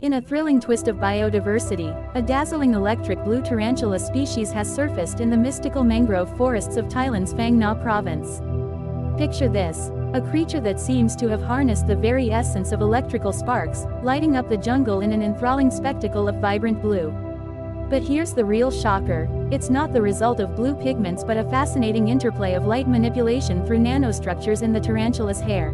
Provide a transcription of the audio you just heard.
In a thrilling twist of biodiversity, a dazzling electric blue tarantula species has surfaced in the mystical mangrove forests of Thailand's Phang Nga province. Picture this, a creature that seems to have harnessed the very essence of electrical sparks, lighting up the jungle in an enthralling spectacle of vibrant blue. But here's the real shocker, it's not the result of blue pigments but a fascinating interplay of light manipulation through nanostructures in the tarantula's hair.